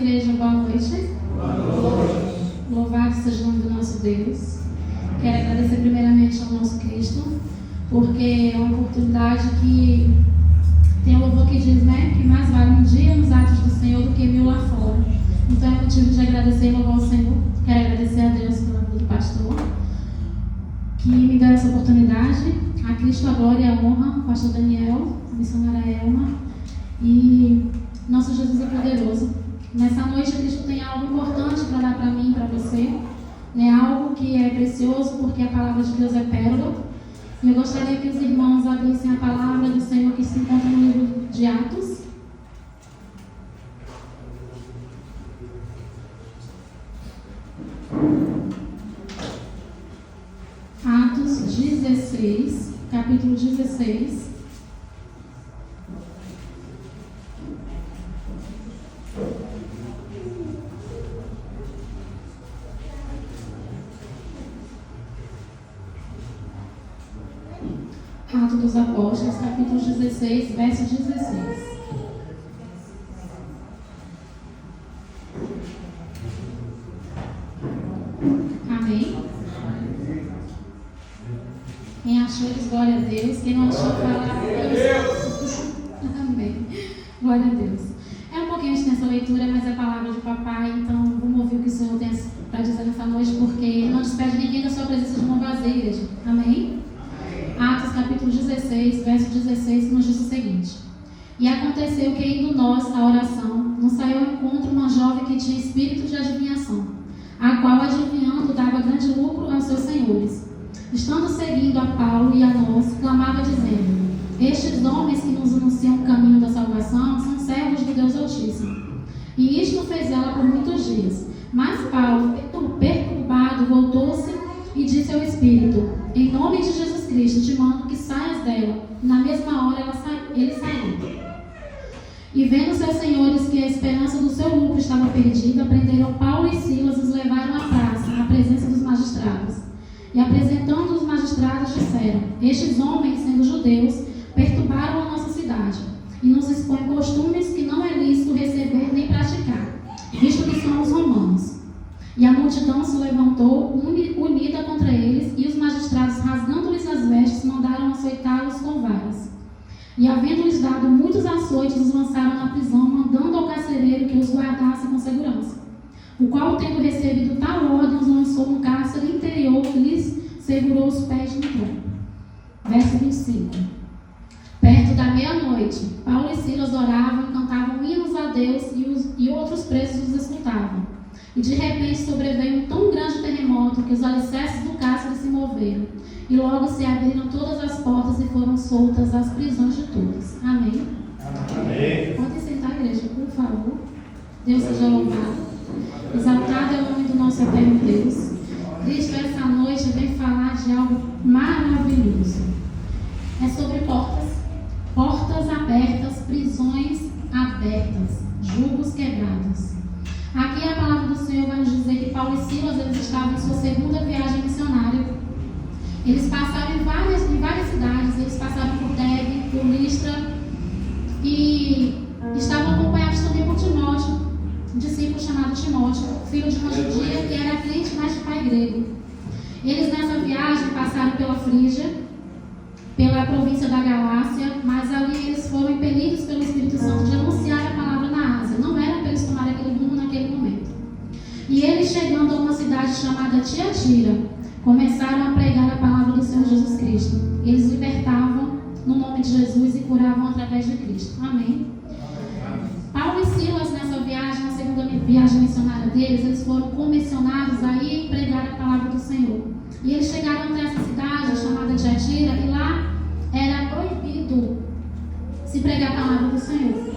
Igreja, boa noite. Boa noite. Louvado seja o nome do nosso Deus. Quero agradecer primeiramente ao nosso Cristo, porque é uma oportunidade que tem um louvor que diz, né, que mais vale um dia nos atos do Senhor do que 1000 lá fora. Então é motivo de agradecer e louvar o Senhor. Quero agradecer a Deus pela vida do pastor, que me deu essa oportunidade. A Cristo a glória e a honra, pastor Daniel, a missionária Elma, e nosso Jesus é poderoso. Nessa noite, Cristo tem algo importante para dar para mim e para você, né? Algo que é precioso, porque a palavra de Deus é pérola. E eu gostaria que os irmãos abrissem a palavra do Senhor que se encontra no livro de Atos. Atos 16, capítulo 16. Atos dos Apóstolos, capítulo 16, verso 16. Amém? Quem achou, diz glória a Deus. Quem não achou, fala Deus. Amém. Glória a Deus. É um pouquinho extensa a leitura, mas é a palavra de papai, então vamos ouvir o que o Senhor tem para dizer nessa noite, porque não despede ninguém da sua presença de mão vazia, igreja. Amém? Atos capítulo 16, verso 16, nos diz o seguinte: E aconteceu que, indo nós à oração, nos saiu ao encontro uma jovem que tinha espírito de adivinhação, a qual, adivinhando, dava grande lucro aos seus senhores. Estando seguindo a Paulo e a nós, clamava dizendo: Estes homens que nos anunciam o caminho da salvação são servos do Deus Altíssimo. E isto fez ela por muitos dias. Mas Paulo, perturbado, voltou-se e disse ao Espírito: Em nome de Jesus Cristo, te mando que saias dela. E na mesma hora ele saiu. E vendo seus senhores que a esperança do seu lucro estava perdida, prenderam Paulo e Silas e os levaram à praça, à presença dos magistrados. E apresentando os magistrados, disseram: Estes homens, sendo judeus, perturbaram a nossa cidade e nos expõem costumes que não é lícito receber nem praticar, visto que somos romanos. E a multidão se levantou unida contra eles, e os magistrados, rasgando-lhes as vestes, mandaram açoitá-los com varas. E, havendo-lhes dado muitos açoites, os lançaram na prisão, mandando ao carcereiro que os guardasse com segurança. O qual, tendo recebido tal ordem, os lançou no cárcere interior, que lhes segurou os pés no tronco. Verso 25. Perto da meia-noite, Paulo e Silas oravam e cantavam hinos a Deus, e outros presos os escutavam. E de repente sobreveio um tão grande terremoto que os alicerces do cárcere se moveram. E logo se abriram todas as portas e foram soltas as prisões de todos. Amém? Amém. Podem sentar, igreja, por favor. Deus seja louvado. Exaltado é o nome do nosso eterno Deus. Cristo, essa noite, vem falar de algo maravilhoso. É sobre portas. Portas abertas, prisões abertas, julgos quebrados. Aqui a palavra do Senhor vai nos dizer que Paulo e Silas, eles estavam em sua segunda viagem missionária. Eles passaram em várias cidades, eles passaram por Derbe, por Listra, e estavam acompanhados também por Timóteo, um discípulo chamado Timóteo, filho de uma judia que era crente, mas de pai grego. Eles nessa viagem passaram pela Frígia, pela província da Galácia, mas ali eles foram impelidos pelo Espírito Santo de anunciar a palavra na Ásia. Não era para eles tomarem aquele rumo naquele momento. E eles, chegando a uma cidade chamada Tiatira, começaram a pregar a palavra do Senhor Jesus Cristo. Eles libertavam no nome de Jesus e curavam através de Cristo. Amém? Paulo e Silas, nessa viagem, na segunda viagem missionária deles, eles foram comissionados a ir e pregar a palavra do Senhor. E eles chegaram até essa cidade chamada Tiatira, e lá era proibido se pregar a palavra do Senhor.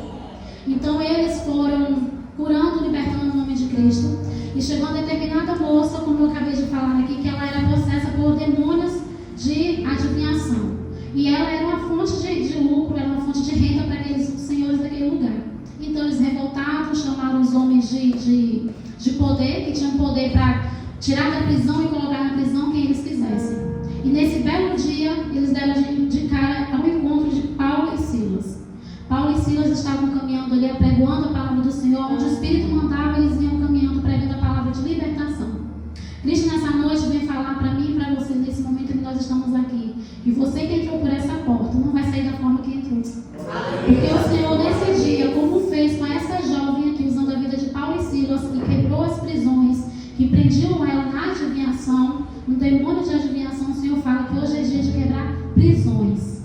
Então eles foram curando, libertando o nome de Cristo. E chegou uma determinada moça, como eu acabei de falar aqui, que ela era possessa por demônios de adivinhação. E ela era uma fonte de lucro, era uma fonte de renda para aqueles senhores daquele lugar. Então eles revoltados chamaram os homens de poder, que tinham poder para tirar da prisão e colocar na prisão quem eles quisessem. E nesse belo dia, eles deram de cara ao encontro de Paulo e Silas. Paulo e Silas estavam caminhando ali, apregoando a palavra do Senhor, onde o Espírito mandava, eles vinham caminhando, pregando a palavra de libertação. Cristo, nessa noite, vem falar para mim e para você, nesse momento que nós estamos aqui. E você que entrou por essa porta, não vai sair da forma que entrou. Porque o Senhor, nesse dia, como fez com essa jovem aqui, usando a vida de Paulo e Silas, que quebrou as prisões, que prendiam ela na adivinhação, no demônio de adivinhação, o Senhor fala que hoje é dia de quebrar prisões.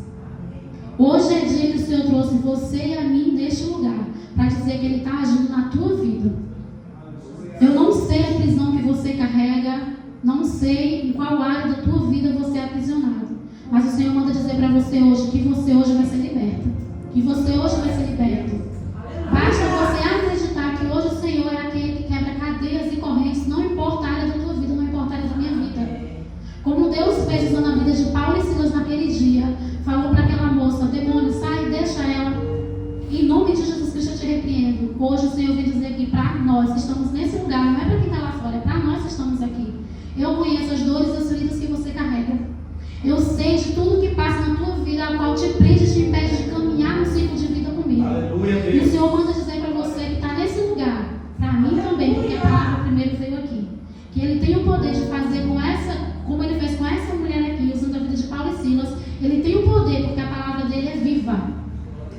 Hoje é dia que o Senhor trouxe você e a mim neste lugar, para dizer que Ele está agindo na tua vida. Eu não sei a prisão que você carrega, não sei em qual área da tua vida você é aprisionado, mas o Senhor manda dizer para você hoje que você hoje vai ser liberto, que você hoje vai ser liberto. Basta você acreditar que hoje o Senhor é aquele que quebra cadeias e correntes, não importa a área da tua vida, não importa a área da minha vida. Como Deus fez usando a vida de Paulo e Silas naquele dia, falou para aquela moça: demônio, sai, deixa ela. Em nome de Jesus Cristo eu te repreendo. Hoje o Senhor vem dizer aqui para nós que estamos nesse lugar, não é para quem está lá fora, é para nós que estamos aqui. Eu conheço as dores e as feridas que você carrega. Eu sei de tudo que passa na tua vida, a qual te prende, te impede de caminhar no ciclo de vida comigo. Aleluia, Deus. E o Senhor manda dizer para você que está nesse lugar, para mim também, porque a palavra primeiro veio aqui, que Ele tem o poder de fazer com essa, como Ele fez com essa mulher aqui, usando a vida de Paulo e Silas. Ele tem o poder, porque a palavra dele é viva.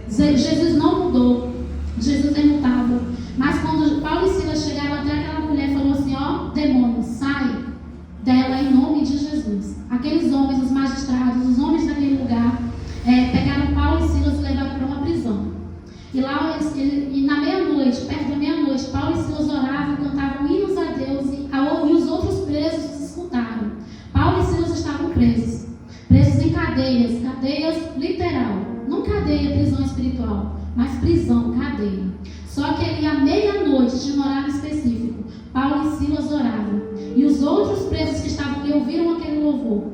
Jesus não mudou, Jesus é imutável. Mas quando Paulo e Silas chegaram até aquela mulher, falou assim: ó, demônio, sai dela em nome de Jesus. Aqueles homens, os magistrados, os homens daquele lugar, pegaram Paulo e Silas e levaram para uma prisão. E lá, e na meia-noite, perto da meia-noite, Paulo e Silas oravam, cantavam hinos a Deus, e os outros presos os escutaram. Paulo e Silas estavam presos em cadeias, cadeias literal, não cadeia, prisão espiritual, mas prisão, cadeia. Só que ali à meia-noite, de um horário específico, Paulo e Silas oravam, e os outros presos que estavam ali ouviram aquele louvor.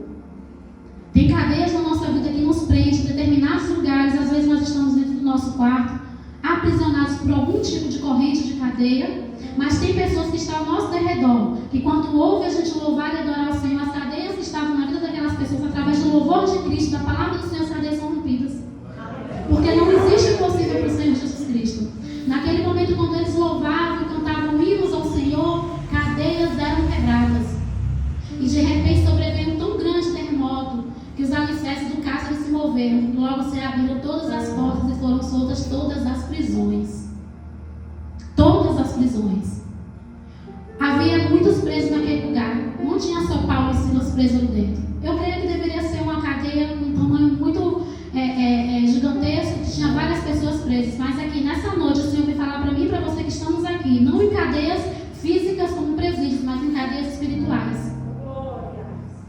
Tem cadeias na nossa vida que nos prende em determinados lugares. Às vezes nós estamos dentro do nosso quarto, aprisionados por algum tipo de corrente de cadeia, mas tem pessoas que estão ao nosso derredor, que quando ouve a gente louvar e adorar o Senhor, as cadeias que estavam na vida daquelas pessoas, através do louvor de Cristo, da palavra do Senhor, as cadeias são rompidas. Porque não existe impossível para o Senhor Jesus Cristo. Naquele momento, quando eles louvavam e cantavam hinos ao Senhor, cadeias eram quebradas. E de repente sobreveio um tão grande terremoto que os alicerces do cárcere se moveram. E logo se abriram todas as portas e foram soltas todas as prisões. Todas as prisões. Havia muitos presos naquele lugar. Não tinha só Paulo e Silas presos ali dentro. Eu creio que deveria ser uma cadeia com um tamanho muito gigantesco, que tinha várias pessoas presas. Mas aqui nessa noite o Senhor veio falar para mim e para você que estamos aqui, não em cadeias físicas como presídios, mas em cadeias espirituais.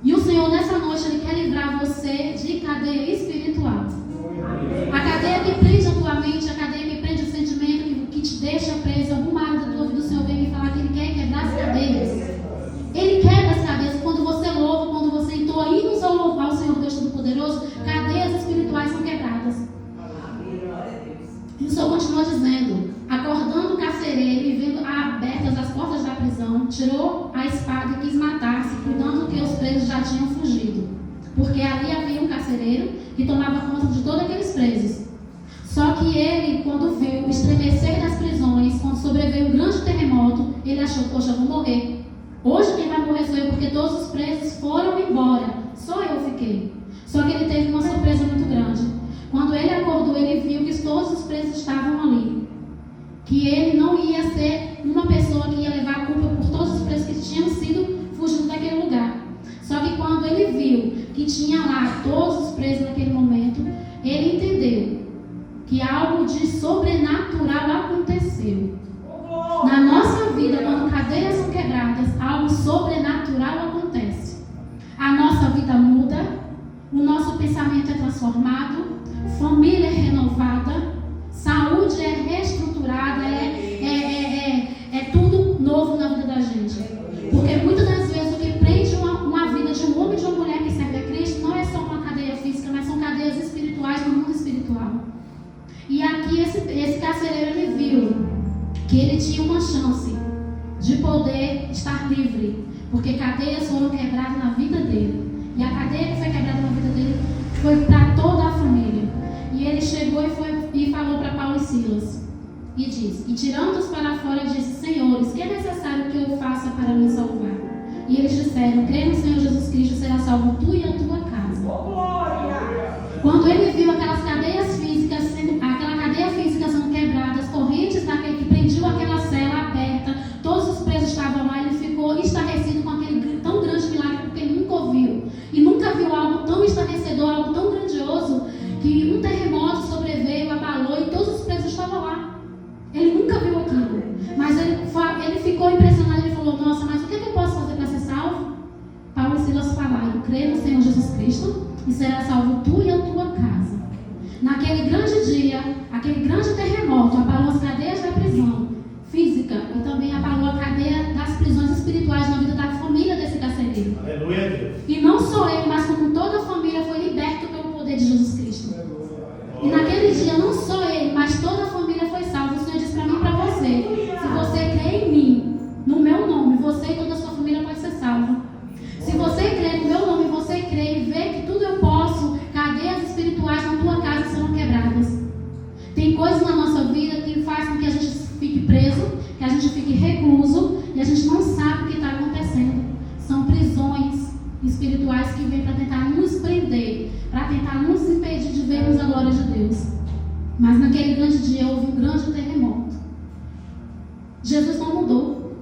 E o Senhor nessa noite Ele quer livrar você de cadeia espiritual. A cadeia que prende a tua mente, a cadeia que prende o sentimento, que te deixa preso em alguma área da tua vida, o Senhor vem me falar que Ele quer quebrar as cadeias. Ele quebra as cadeias. Quando você louva, quando você entoa hinos ao louvar o Senhor Deus Todo-Poderoso, cadeias espirituais são quebradas. E o Senhor continua dizendo: acordando o carcereiro e vendo abertas as portas da prisão, tirou a espada e quis matar-se, cuidando que os presos já tinham fugido. Porque ali havia um carcereiro que tomava conta de todos aqueles presos. Só que ele, quando viu o estremecer das prisões, quando sobreveio um grande terremoto, ele achou: poxa, eu vou morrer. Hoje quem vai morrer sou eu, porque todos os presos foram embora. Só eu fiquei. Só que ele teve uma surpresa muito grande. Quando ele acordou, ele viu que todos os presos estavam ali. Que ele não ia ser uma pessoa que ia levar a culpa por todos os presos que tinham sido fugindo daquele lugar. Só que quando ele viu que tinha lá todos os presos naquele momento, ele entendeu que algo de sobrenatural aconteceu. Na nossa vida, quando cadeias são quebradas, algo sobrenatural acontece. A nossa vida muda, o nosso pensamento é transformado, família é renovada, saúde é reestruturada, é tudo novo na vida da gente. Porque muitas das vezes o que prende uma vida de um homem e de uma mulher que serve a Cristo não é só uma cadeia física, mas são cadeias espirituais no mundo espiritual. E aqui esse carcereiro, ele viu que ele tinha uma chance de poder estar livre, porque cadeias foram quebradas na vida dele. E a cadeia que foi quebrada na vida dele foi para toda a família. E ele chegou e falou para Paulo e Silas: e diz: e tirando-os para fora, disse: Senhores, que é necessário que eu faça para me salvar? E eles disseram: crê no Senhor Jesus Cristo, será salvo tu e a tua casa. Quando ele viu aquelas cadeias físicas, aquela cadeia física sendo quebrada, as correntes daquele que prendiam aquela cela aberta, todos os presos estavam lá, ele ficou estarrecido com aquele tão grande milagre, porque ele nunca ouviu. E nunca viu algo tão estarrecedor, algo tão grandioso, que um terremoto sobreveio, abalou e todos os presos estavam lá. Ele nunca viu aquilo. Mas ele ficou impressionado, ele falou: nossa, mas o que eu posso fazer para ser salvo? Paulo e Silas falaram: crê no Senhor Jesus Cristo e será salvo tu e a tua casa. Naquele grande dia, aquele grande terremoto abalou as cadeias da prisão física e também abalou a cadeia das prisões espirituais na vida da família desse carcereiro. Aleluia, Deus. E não só ele, mas como toda a família foi liberta pelo poder de Jesus Cristo. E naquele dia, não só ele, mas toda a família foi salva. O Senhor disse para mim e para você: se você crê em mim, no meu nome, você e toda a sua família pode ser salva. Se você crê no meu nome, você crê e vê que tudo eu posso, cadeias espirituais na tua casa serão quebradas. Tem coisas na nossa vida que faz com que a gente fique preso, que a gente fique recluso e a gente não sabe o que está acontecendo. São prisões espirituais que vêm para tentar nos prender, para tentar nos impedir de vermos a glória de Deus. Mas naquele grande dia houve um grande terremoto. Jesus não mudou.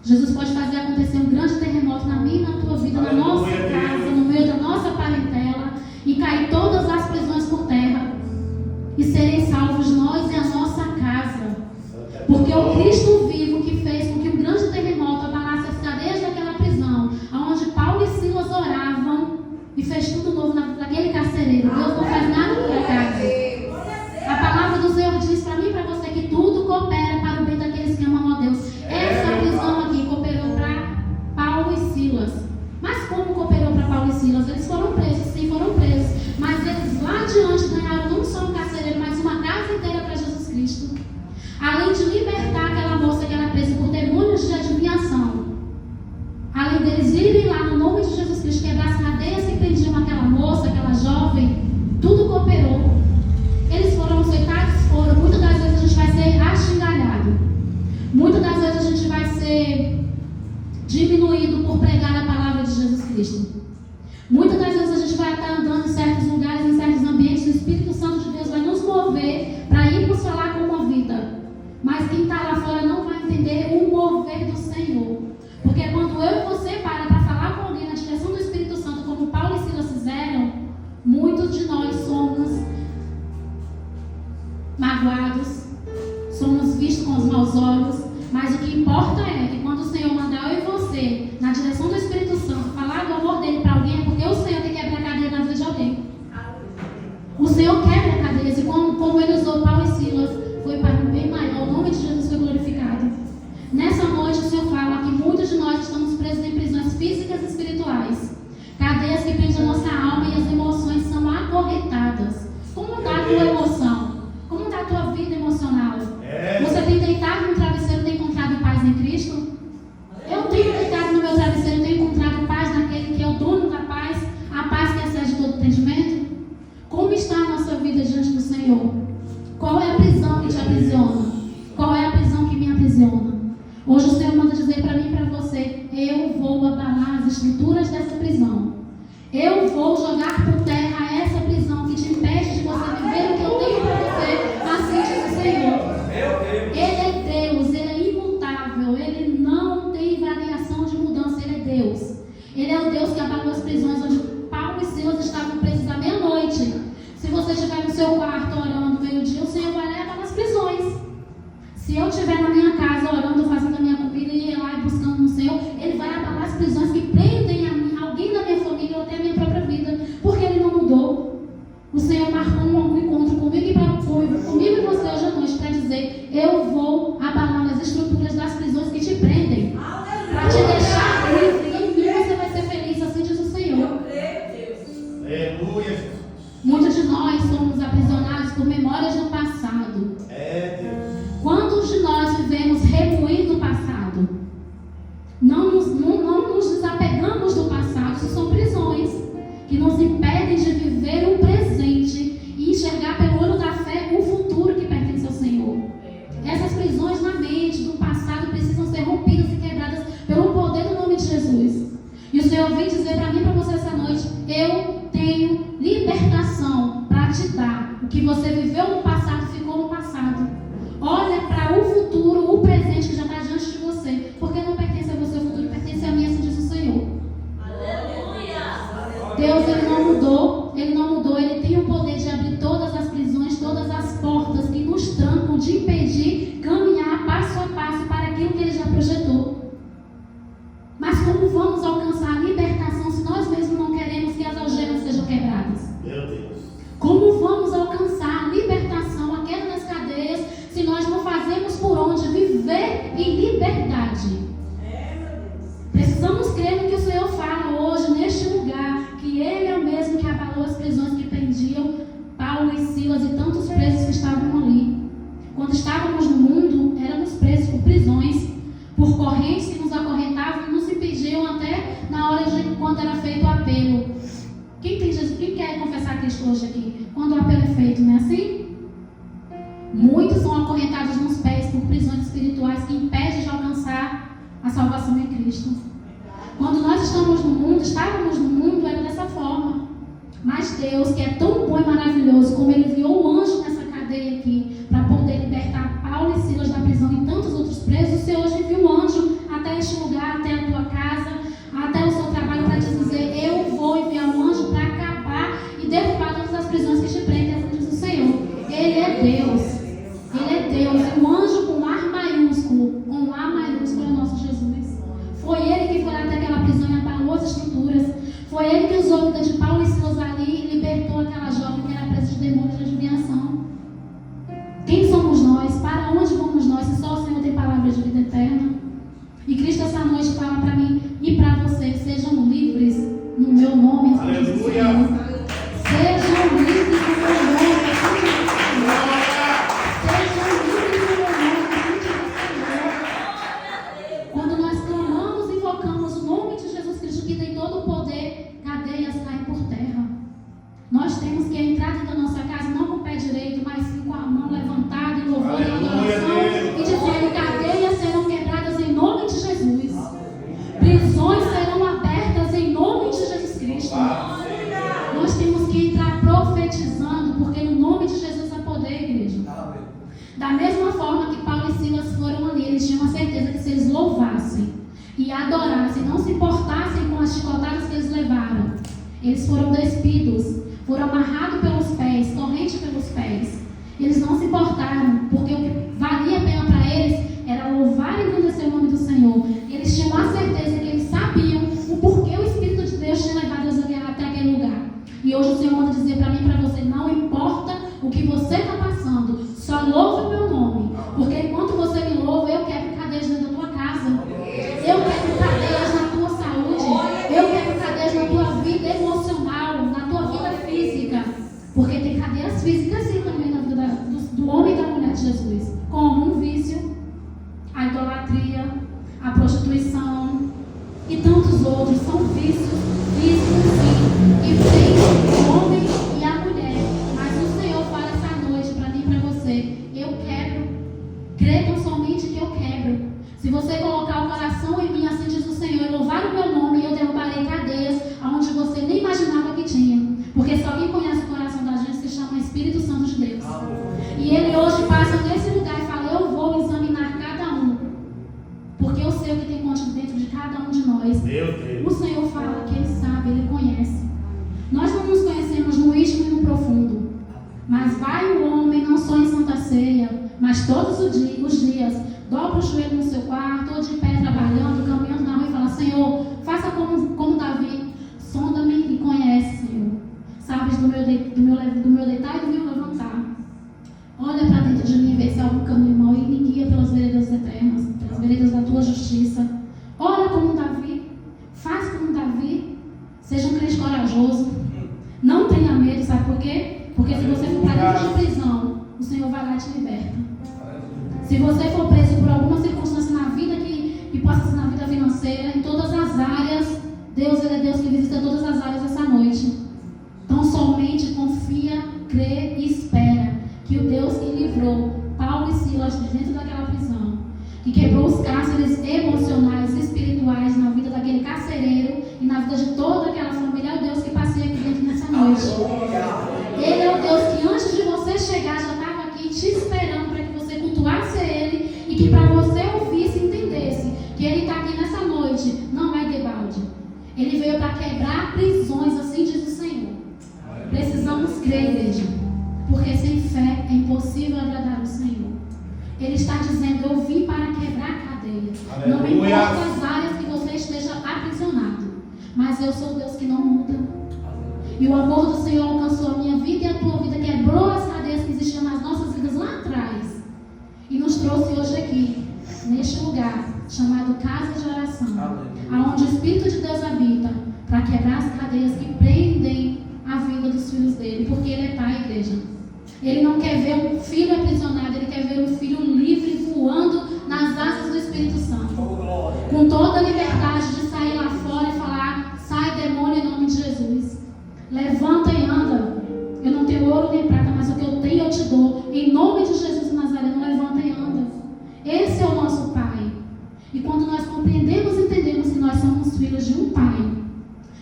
Jesus pode fazer acontecer um grande terremoto na minha e na tua vida, na nossa casa, no meio da nossa parentela, e cair todas as prisões por terra, e serem salvos nós e a nossa casa. Porque o Cristo vivo que fez com que um grande terremoto abalasse as cadeias daquela prisão, onde Paulo e Silas oravam, e fez tudo novo naquele carcereiro. Deus não faz nada por acaso. A palavra do Senhor diz para mim e para você que tudo coopera para o bem daqueles que amam a Deus. Essa prisão aqui cooperou para Paulo e Silas. Mas como cooperou para Paulo e Silas? Eles foram presos, sim, foram presos. Mas eles lá adiante ganharam não só um carcereiro, mas uma casa inteira para Jesus Cristo. Além de libertar aquela moça que era presa por demônios de adivinhação, além deles irem lá no nome de Jesus Cristo, quebrar as cadeias que prendiam aquela moça, aquela jovem, tudo cooperou. Eles foram açoitados? Foram. Muitas das vezes a gente vai ser achincalhado. Muitas das vezes a gente vai ser diminuído por pregar a palavra de Jesus Cristo. Muitas das vezes a gente vai estar andando em certos lugares, em certos ambientes, e o Espírito Santo de Deus vai nos mover para irmos falar com uma vida. Mas quem está lá fora não vai entender o mover do Senhor. Porque quando eu e você para falar com alguém na direção do Espírito Santo, como Paulo e Silas fizeram, muitos de nós somos magoados, somos vistos com os maus olhos, mas o que importa é que quando o Senhor mandar eu e você, na direção do Espírito Santo, falar do amor dele para alguém, é porque o Senhor tem que quebrar a cadeia na vida de alguém. O Senhor quebra cadeias, e como ele usou Paulo e Silas, foi para um bem maior, o nome de Jesus foi glorificado. Nessa noite o Senhor fala que muitos de nós estamos presos em prisões físicas e espirituais, cadeias que prendem a nossa alma e as emoções são acorrentadas. Como está a tua emoção? Como está a tua vida emocional? Você tem deitado no travesseiro e tem encontrado paz em Cristo? Eu tenho deitado no meu travesseiro e tenho encontrado paz naquele que é o dono da paz, a paz que excede todo entendimento? Como está a nossa vida diante do Senhor? Qual é a prisão que te aprisiona? Qual é a prisão que me aprisiona? Hoje o Senhor manda dizer para mim e para você: eu vou abalar as estruturas dessa prisão. Eu vou jogar por terra essa prisão que te impede de você viver o que eu tenho para você, assim diz o Senhor. Ele é Deus, Ele é imutável, Ele não tem variação de mudança, Ele é Deus. Ele é o Deus que abalou as prisões onde Paulo e Silas estavam presos à meia-noite. Se você estiver no seu quarto orando meio-dia, o Senhor vai levar nas prisões. Se eu estiver na minha casa orando, fazendo a minha comida e ir lá e buscando no Senhor, Ele vai abalar as prisões que prendem a mim, alguém da minha família ou até a minha própria vida, porque Ele não mudou. O Senhor marcou um encontro comigo e você hoje à noite para dizer: eu vou abalar as estruturas das prisões que te prendem, para te deixar livre, e em mim você vai ser feliz, assim diz o Senhor. Aleluia. Muitos de nós somos aprisionados por memórias do passado. Quantos de nós vivemos dizer para mim e para você essa noite: eu tenho libertação para te dar. O que você viveu no passado ficou no passado. Olha para o futuro, o presente que já está diante de você, porque não pertence a você, o futuro pertence a mim, assim diz o Senhor. Aleluia! Deus, Ele não mudou, Ele tem o poder de abrir todas as prisões, todas as portas que nos trancam, de impedir caminhar passo a passo para aquilo que Ele já projetou. Mas como vamos alcançar a libertação se nós mesmos não queremos que as algemas sejam quebradas? Meu Deus! Como vamos alcançar a libertação, a queda das cadeias, se nós não fazemos por onde viver em liberdade? Precisamos crer no que o Senhor fala hoje, neste lugar, que Ele é o mesmo que abalou as prisões que prendiam Paulo e Silas e tantos presos que estavam ali. Quando estávamos no mundo, éramos presos por prisões, por correntes que nos acorrentavam e nos impediam até na hora de quando era feito o apelo. Quem quer confessar Cristo hoje aqui? Quando o apelo é feito, não é assim? Muitos são acorrentados nos pés por prisões espirituais que impedem de alcançar a salvação em Cristo. Quando nós estávamos no mundo, era dessa forma. Mas Deus, que é tão bom e maravilhoso, como Ele enviou o anjo nessa cadeia aqui, para poder libertar Paulo e Silas da prisão e tantos outros presos, o Senhor hoje enviou um anjo até este lugar, até a tua casa, até o seu trabalho, para te dizer: eu vou enviar um anjo para acabar e derrubar todas as prisões que te prendem, assim diz o Senhor. Ele é Deus. Ele é Deus. É um anjo com A maiúsculo. Com A maiúsculo é o nosso Jesus. Foi Ele que foi lá até aquela prisão e abalou as estruturas. Foi Ele que usou a vida de Paulo e Silas ali e libertou aquela jovem que era presa de demônios de adivinhação. Quem somos nós? Para onde vamos nós? Se só o Senhor tem palavras de vida eterna. E Cristo essa noite fala para mim e para você: sejam livres no meu nome. Aleluia! Sejam livres no meu nome. Sejam livres no meu nome. Quando nós clamamos e invocamos o nome de Jesus Cristo, que tem todo o poder, cadeias caem por terra. Nós temos que entrar dentro da nossa casa não com o pé direito, mas sim com a mão levantada e louvor e adoração, e dizendo: cadeias serão quebradas em nome de Jesus. Prisões serão abertas em nome de Jesus Cristo. Nós temos que entrar profetizando, porque no nome de Jesus há poder, igreja. Da mesma forma que Paulo e Silas foram ali, eles tinham a certeza que se eles louvassem e adorassem, não se importassem com as chicotadas que eles levaram, eles foram despidos, foram amarrados pelos pés, corrente pelos pés. Eles não se importaram, porque o que valia a pena para eles era louvar e engrandecer o nome do Senhor. Eles tinham a certeza que eles sabiam o porquê o Espírito de Deus tinha levado eles até aquele lugar. E hoje o Senhor manda dizer para mim e para você: não importa o que você está passando, só louva o meu nome. Porque enquanto você me louva, eu quebro cadeias dentro da tua casa. Eu quebro cadeias na tua saúde. Eu quebro cadeias na tua vida emocional, na tua vida física. Porque tem cadeias físicas sim também na vida do homem e da mulher de Jesus. Como um vício, a idolatria, a prostituição e tantos outros. São vícios físicos sim, que prendem o homem e a mulher. Mas o Senhor fala essa noite para mim e para você: eu quebro. Creiam somente que eu quebro. Se você colocar o coração em mim, assim diz o Senhor, e louvar o meu nome, eu derrubarei cadeias aonde você nem imaginava que tinha. Porque só quem conhece o coração da gente se chama Espírito Santo de Deus. E Ele hoje passa nesse lugar e fala: eu vou examinar cada um, porque eu sei o que tem contido dentro de cada um de nós. Meu Deus. O Senhor fala que Ele sabe, Ele conhece. Nós não nos conhecemos no íntimo e no profundo, mas vai o homem não só em Santa Ceia, mas todos os dias, dobra o joelho no seu quarto, ou de pé trabalhando, caminhando na rua, e fala: Senhor, faça como Davi, sonda-me e conhece, Senhor. Sabes do meu deitar e do meu levantar. Olha para dentro de mim e vê se há algum caminho mau e me guia pelas veredas eternas, pelas veredas da tua justiça. Ora como Davi, faz como Davi, seja um crente corajoso. Não tenha medo, sabe por quê? Porque se você for para dentro de prisão, o Senhor vai lá e te liberta. Se você for preso por alguma circunstância na vida que possa ser na vida financeira, em todas as áreas, Deus, Ele é Deus que visita todas as áreas essa noite. Então somente confia, crê e espera que o Deus que livrou Paulo e Silas de dentro daquela prisão, que quebrou os cárceres emocionais e espirituais na vida daquele carcereiro e na vida de toda veio para quebrar prisões, assim diz o Senhor. Precisamos crer, igreja, porque sem fé é impossível agradar o Senhor. Ele está dizendo: eu vim para quebrar cadeias. Aleluia. Não importa as áreas que você esteja aprisionado, mas eu sou o Deus que não muda. E o amor do Senhor alcançou a minha vida e a tua vida, quebrou as cadeias que existiam nas nossas vidas lá atrás e nos trouxe hoje aqui, neste lugar chamado Casa de Oração, aonde o Espírito de Deus habita, para quebrar as cadeias que prendem a vida dos filhos dele, porque ele é pai, igreja. Ele não quer ver um filho aprisionado, ele quer ver um filho livre, voando nas asas do Espírito Santo, com toda a liberdade de sair lá fora e falar: sai, demônio, em nome de Jesus. Levanta e anda. Eu não tenho ouro nem prata, mas o que eu tenho eu te dou. Em nome de Jesus Nazareno, levanta e anda. Esse é o nosso Pai. E quando nós compreendemos e entendemos que nós somos filhos de um Pai,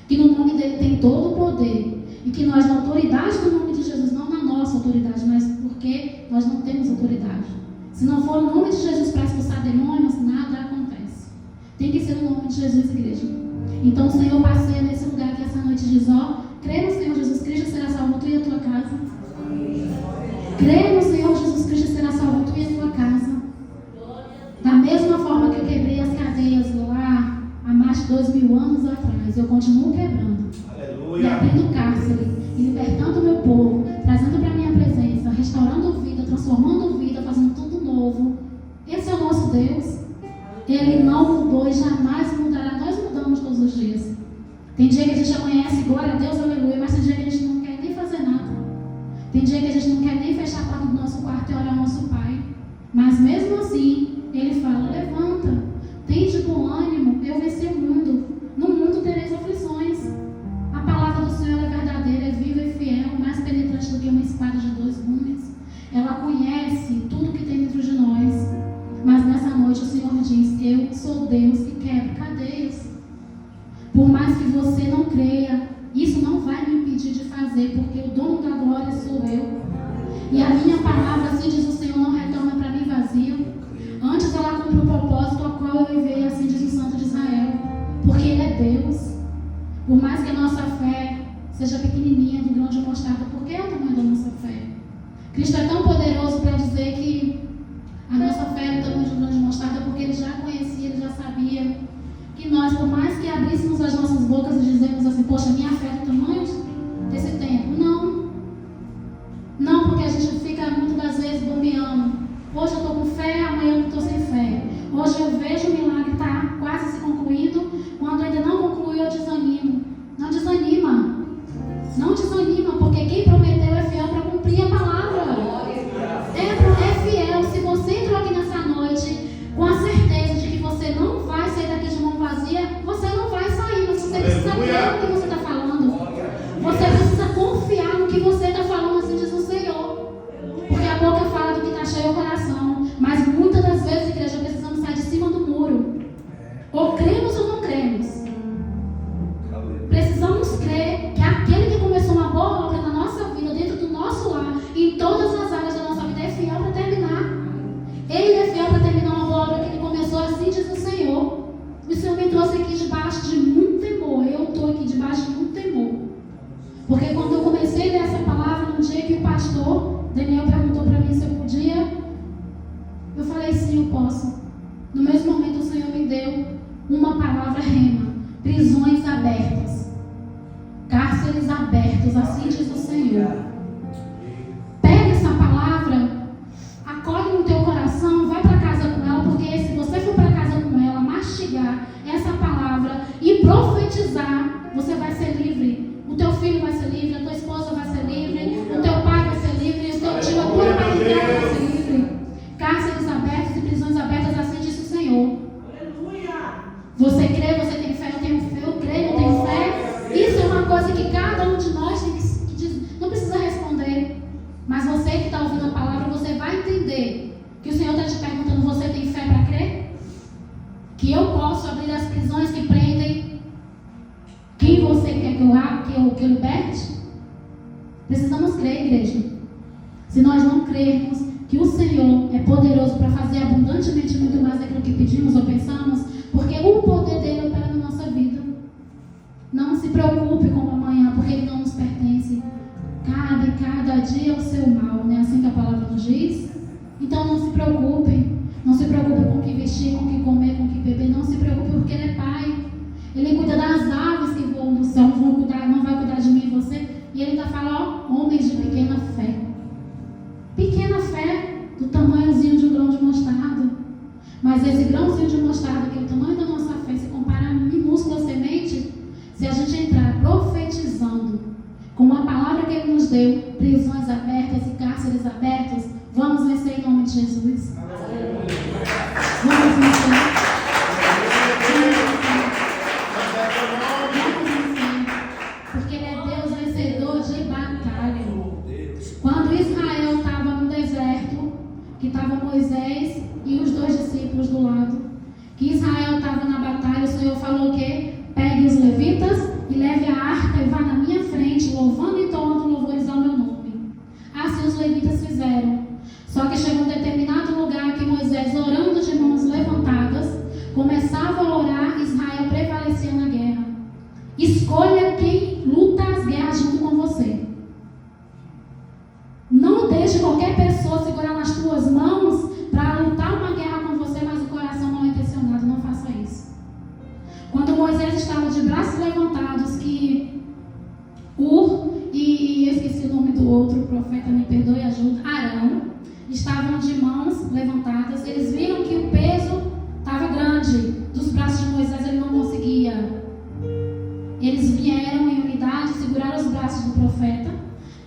que no nome dele tem todo o poder, e que nós, na autoridade do nome de Jesus, não na nossa autoridade, mas porque nós não temos autoridade. Se não for no nome de Jesus para expulsar demônios, nada acontece. Tem que ser no nome de Jesus, igreja. Então o Senhor passeia nesse lugar aqui essa noite e diz: ó, crê no Senhor Jesus Cristo, será salvo tu e a tua casa. Crê no Senhor Jesus Cristo, será salvo tu e a tua casa. Da mesma forma que eu quebrei as cadeias lá há mais de 2000 anos atrás, eu continuo quebrando. Aleluia. E abrindo cárcere, e libertando o meu povo, trazendo para a minha presença, restaurando vida, transformando vida, fazendo tudo novo. Esse é o nosso Deus. Ele não mudou e jamais mudará. Nós mudamos todos os dias. Tem dia que a gente já conhece, glória a Deus, aleluia, mas tem dia que a gente não quer nem fazer nada. Tem dia que a gente não quer nem fechar a porta do nosso quarto e olhar o nosso Pai. Mas mesmo assim, Ele fala: levanta, tem de bom ânimo, eu venci o mundo. No mundo tereis aflições. A palavra do Senhor é verdadeira, é viva e fiel, mais penetrante do que uma espada de 2 gumes. Ela conhece tudo que tem dentro de nós. Mas nessa noite o Senhor diz: eu sou Deus que quebra cadeias. Por mais que você não creia, isso não vai me impedir de fazer, porque o dono da glória sou eu. E a minha palavra, assim diz o Senhor, não retorna para mim vazia. Antes ela cumpre o propósito ao qual eu enviei, assim diz o Santo de Israel. Porque Ele é Deus. Por mais que a nossa fé seja pequenininha, do grão de mostarda, porque é o tamanho da nossa fé. Cristo é tão poderoso para dizer que a nossa fé é o tamanho de um grão de mostarda, porque Ele já conhecia, Ele já sabia que nós, por mais que abríssemos as nossas bocas e dizemos assim: poxa, minha fé é do tamanho desse tempo. Não, porque a gente fica muitas das vezes bombeando. Hoje eu estou com fé, amanhã eu estou sem fé. Hoje eu vejo o milagre está quase se concluindo, quando ainda não concluiu eu desanimo. Não desanima. Não desanima, porque quem prometeu é fiel para cumprir a palavra. É fiel. Se você entrou aqui nessa noite com a certeza de que você não vai sair daqui de mão vazia, você não vai sair, mas você precisa crer no que você está falando. Você precisa confiar no que você está falando, assim diz o Senhor. Porque a boca fala do que está cheio o coração. Mas muitas das vezes, igreja, precisamos sair de cima do muro. Ou cremos ou não cremos. Precisamos crer que aquele que começou uma boa obra na nossa vida, dentro do nosso lar, em todas as áreas da nossa vida, é fiel para terminar. Ele é fiel para terminar uma boa obra que Ele começou, assim diz o Senhor. O Senhor me trouxe aqui debaixo de muito temor. Eu estou aqui debaixo de muito temor. Porque quando eu comecei a ler essa palavra, no dia que o pastor Daniel perguntou para mim se eu podia, eu falei: sim, eu posso. No mesmo momento o Senhor me deu uma palavra rema: prisões abertas, cárceres abertos, assim diz o Senhor. Pega essa palavra, acolhe no teu coração, vai para casa com ela, porque se você for para casa com ela, mastigar essa palavra e profetizar, você vai ser livre. O teu filho vai ser livre, a tua esposa vai ser livre, o teu pai vai ser livre, o teu tio, a tua família vai ser livre. Cárceres abertos e prisões abertas, assim diz o Senhor. Você crê, você tem fé, eu tenho fé, eu creio, eu tenho fé. Isso é uma coisa que cada um de nós tem que dizer, não precisa responder. Mas você que está ouvindo a palavra, você vai entender que o Senhor está te perguntando: você tem fé para crer? Que eu posso abrir as prisões que prendem quem você quer que eu abra, que eu liberte? Precisamos crer, igreja. Se nós não crermos que o Senhor é poderoso para fazer abundantemente muito mais daquilo que pedimos ou pensamos, porque o poder dele opera na nossa vida. preocupe com o amanhã, porque ele não nos pertence. Cada dia o seu mal, né? Assim que a palavra nos diz. Então não se preocupe. Não se preocupe com o que vestir, com o que comer, com o que beber. Não se preocupe porque ele é Pai. Ele cuida das aves que voam no céu. Não vai cuidar de mim e você. E ele ainda fala, ó, homens de pequena fé. Pequena fé, do tamanhozinho de um grão de mostarda. Mas esse grãozinho de mostarda, que é o tamanho da nossa fé, se compara a minúscula semente, se a gente entrar profetizando com uma palavra que ele nos deu, prisões abertas e cárceres abertos, vamos vencer em nome de Jesus. Vamos vencer. Porque ele é Deus vencedor de batalha. Quando Israel estava no deserto, que estava Moisés e os 2 discípulos do lado, que Israel estava na batalha, o Senhor falou o quê? Pegue os levitas e leve a arca e vá na minha frente, louvando e entoando louvores ao meu nome. Assim os levitas fizeram. Só que chegou um determinado lugar que Moisés, orando de mãos levantadas, começava a orar, Israel prevalecia na guerra. Escolha quem luta as guerras junto com você. Não deixe qualquer pessoa segurar nas tuas mãos para lutar uma guerra com você, mas o coração não é intencionado. Não faça isso. Quando Moisés estava de braços levantados, que e esqueci o nome do outro profeta, me perdoe, ajuda, Arão, estavam de mãos levantadas, eles viram que o peso estava grande dos braços de Moisés, ele não conseguia. Eles vieram em unidade, seguraram os braços do profeta,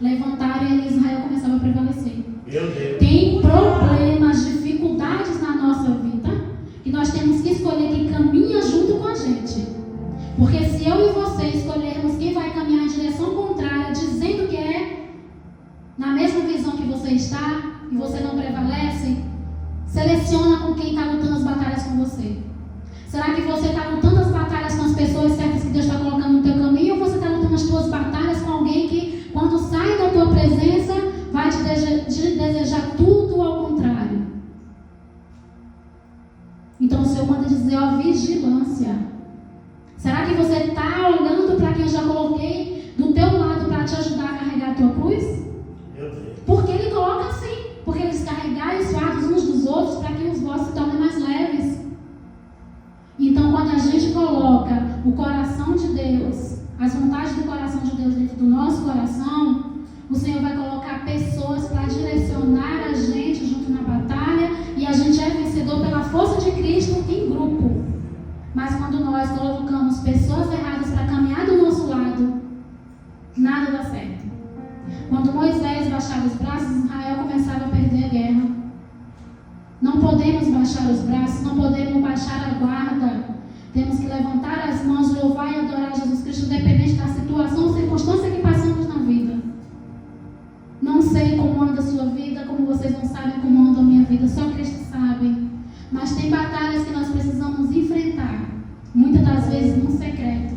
levantaram e Israel começava a prevalecer. Meu Deus. Tem problemas, dificuldades na nossa vida que nós temos que escolher quem caminha junto com a gente. Porque se eu e você escolhermos quem vai caminhar em direção contrária, dizendo que é na mesma visão que você está e você não prevalece, seleciona com quem está lutando as batalhas com você. Será que você está lutando as batalhas com as pessoas certas que Deus está colocando no teu caminho, ou você está lutando as tuas batalhas com alguém que, quando sai da tua presença, vai te desejar tudo ao contrário? Então o Senhor manda dizer, ó, vigilância. Será que você está olhando para quem eu já coloquei do teu lado para te ajudar a carregar a tua cruz? Porque Ele coloca assim, porque eles carregarem os fardos uns dos outros para que os vossos se tornem mais leves. Então, quando a gente coloca o coração de Deus, as vontades do coração de Deus dentro do nosso coração, o Senhor vai colocar pessoas para direcionar a gente junto na batalha, e a gente é vencedor pela força de Cristo em grupo. Mas quando nós colocamos pessoas erradas para caminhar do nosso lado, nada dá certo. Quando Moisés baixava os braços, Israel começava a perder a guerra. Não podemos baixar os braços, não podemos baixar a guarda. Temos que levantar as mãos, louvar e adorar Jesus Cristo, independente da situação ou circunstância que passamos na vida. Não sei como anda a sua vida, como vocês não sabem como anda a minha vida, só Cristo sabe. Mas tem batalhas que nós precisamos enfrentar, muitas das vezes no secreto,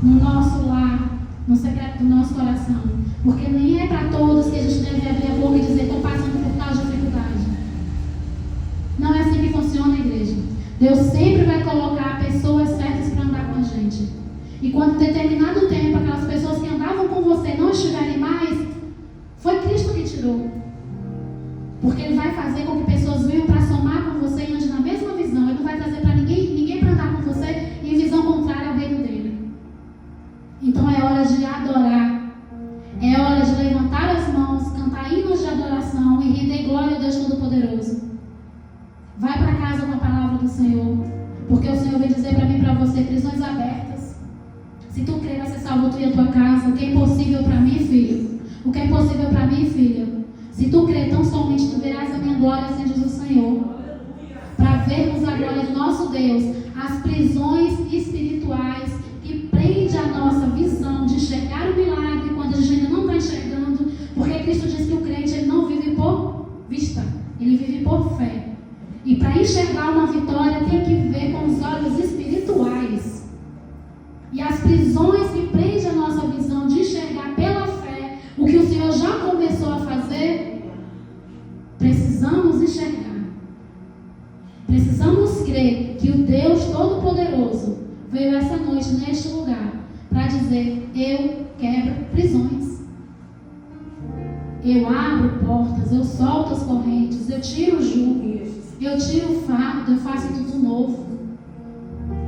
no nosso lar, no secreto do nosso coração. Porque nem é para todos que a gente deve abrir a boca e dizer, estou passando por tal dificuldade. Não é assim que funciona a igreja. Deus sempre vai colocar pessoas certas para andar com a gente. E quando em determinado tempo aquelas pessoas que andavam com você não estiverem mais, foi Cristo que tirou. Porque Ele vai fazer com que pessoas venham para somar com você e andem na mesma visão. Ele não vai trazer para ninguém para andar com você em visão contrária ao reino dele. Então é hora de adorar. É hora de levantar as mãos, cantar hinos de adoração e render glória ao Deus Todo-Poderoso. Vai para casa com a palavra do Senhor. Porque o Senhor vem dizer para mim e para você, prisões abertas. Se tu crer, vai ser salvo tu e a tua casa. O que é impossível para mim, filho? O que é impossível para mim, filha? Se tu crer, tão somente tu verás a minha glória, assim diz o Senhor. Para vermos a glória do nosso Deus, as prisões espirituais que prende a nossa visão de enxergar o milagre quando a gente ainda não está enxergando. Porque Cristo diz que o crente ele não vive por vista, ele vive por fé. E para enxergar uma vitória tem que ver com os olhos espirituais. E as prisões que prendem a nossa visão de enxergar pela fé o que o Senhor já começou a fazer, precisamos enxergar. Precisamos crer que o Deus Todo-Poderoso veio essa noite neste lugar para portas, eu solto as correntes, eu tiro o jugo, eu tiro o fardo, eu faço tudo novo.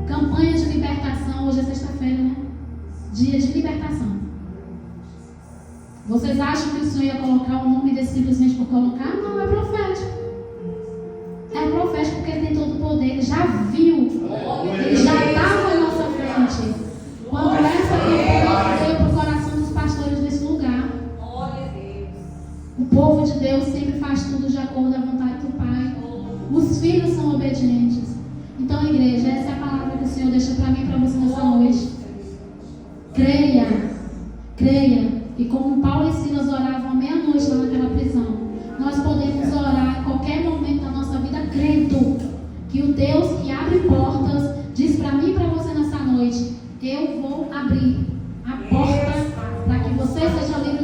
Campanha de libertação, hoje é sexta-feira, né? Dia de libertação. Vocês acham que o Senhor ia colocar o nome desse simplesmente por colocar? Não, é profético. É profético porque ele tem todo o poder, ele já viu, ele já estava à nossa frente. Quando essa campanha veio para o coração dos pastores desse lugar, o povo de Deus sempre faz tudo de acordo à vontade do Pai. Os filhos são obedientes. Então, igreja, essa é a palavra que o Senhor deixa para mim e para você nessa noite. Creia, creia. E como Paulo e Silas oravam à meia-noite lá naquela prisão, nós podemos orar em qualquer momento da nossa vida crendo que o Deus que abre portas diz para mim e para você nessa noite: eu vou abrir a porta para que você seja livre